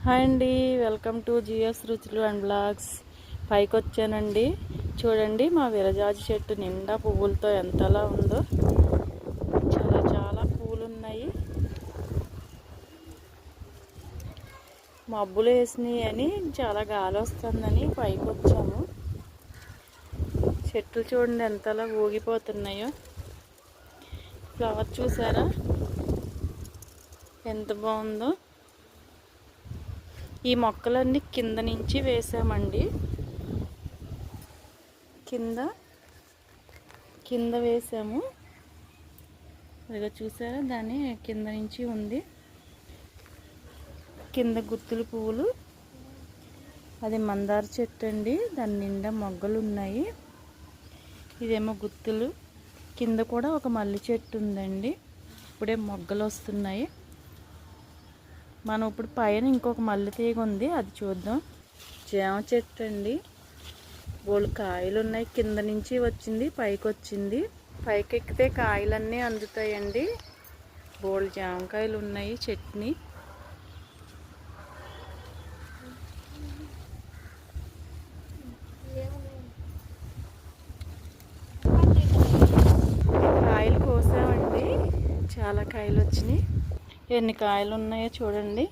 Hi అండి, welcome to GS రుచులు and blogs. పైకి వచ్చానండి. చూడండి, మా విరజాజి చెట్టు నిండా పువ్వులతో ఎంతలా ఉందో. చాలా చాలా పువ్వులు ఉన్నాయి. మబ్బులు వేసినాయి అని చాలా గాలి వస్తుందని పైకి వచ్చాము. చెట్లు చూడండి ఎంతలా ఊగిపోతున్నాయో. ఫ్లవర్ చూసారా ఎంత బాగుందో. ఈ మొక్కలన్నీ కింద నుంచి వేసామండి. కింద వేసాము. ఇదిగో చూసారా, దాన్ని కింద నుంచి ఉంది. కింద గుత్తులు పువ్వులు. అది మందార చెట్టు అండి, దాని నిండా మొగ్గలు ఉన్నాయి. ఇదేమో గుత్తులు. కింద కూడా ఒక మల్లి చెట్టు ఉందండి, ఇప్పుడే మొగ్గలు వస్తున్నాయి. మనం ఇప్పుడు పైన ఇంకొక మల్లె తీగ ఉంది, అది చూద్దాం. జామ చెట్టు అండి, బోళ్ళు కాయలు ఉన్నాయి. కింద నుంచి వచ్చింది, పైకి వచ్చింది. పైకి ఎక్కితే కాయలన్నీ అందుతాయండి. బోళ్ళు జామకాయలు ఉన్నాయి. చట్నీ కాయలు కోసామండి, చాలా కాయలు వచ్చినాయి. ఎన్ని కాయలు ఉన్నాయో చూడండి,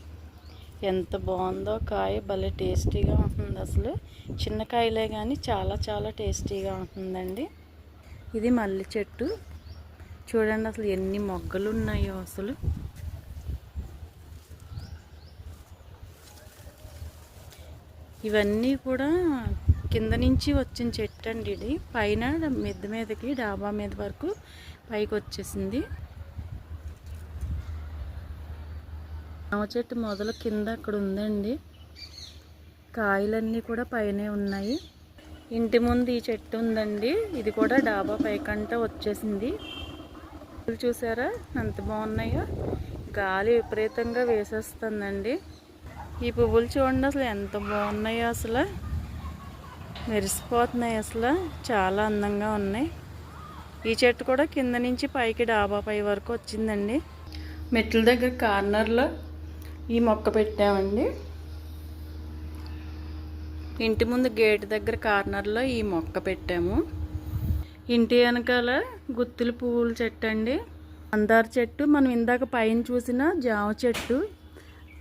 ఎంత బాగుందో. కాయ భలే టేస్టీగా ఉంటుంది. అసలు చిన్న కాయలే కానీ చాలా చాలా టేస్టీగా ఉంటుందండి. ఇది మల్లి చెట్టు చూడండి, అసలు ఎన్ని మొగ్గలు ఉన్నాయో. అసలు ఇవన్నీ కూడా కింద నుంచి వచ్చిన చెట్టు అండి. ఇది పైన మిద్దె మీదకి డాబా మీద వరకు పైకి వచ్చేసింది. జామ చెట్టు మొదలు కింద అక్కడ ఉందండి. కాయలన్నీ కూడా పైనే ఉన్నాయి. ఇంటి ముందు ఈ చెట్టు ఉందండి, ఇది కూడా డాబా పైకంట వచ్చేసింది. చూసారా ఎంత బాగున్నాయో. గాలి విపరీతంగా వేసేస్తుందండి. ఈ పువ్వులు చూడండి అసలు ఎంత బాగున్నాయో. అసలు మెరిసిపోతున్నాయి. అసలు చాలా అందంగా ఉన్నాయి. ఈ చెట్టు కూడా కింద నుంచి పైకి డాబా పై వరకు వచ్చిందండి. మెట్ల దగ్గర కార్నర్లో ఈ మొక్క పెట్టామండి. ఇంటి ముందు గేట్ దగ్గర కార్నర్లో ఈ మొక్క పెట్టాము. ఇంటి వెనకాల గుత్తులు పువ్వుల చెట్టు అండి, మందార చెట్టు. మనం ఇందాక పైన చూసిన జామ చెట్టు,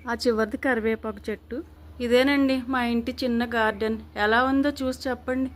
ఆ చివరిది కరివేపాకు చెట్టు. ఇదేనండి మా ఇంటి చిన్న గార్డెన్. ఎలా ఉందో చూసి చెప్పండి.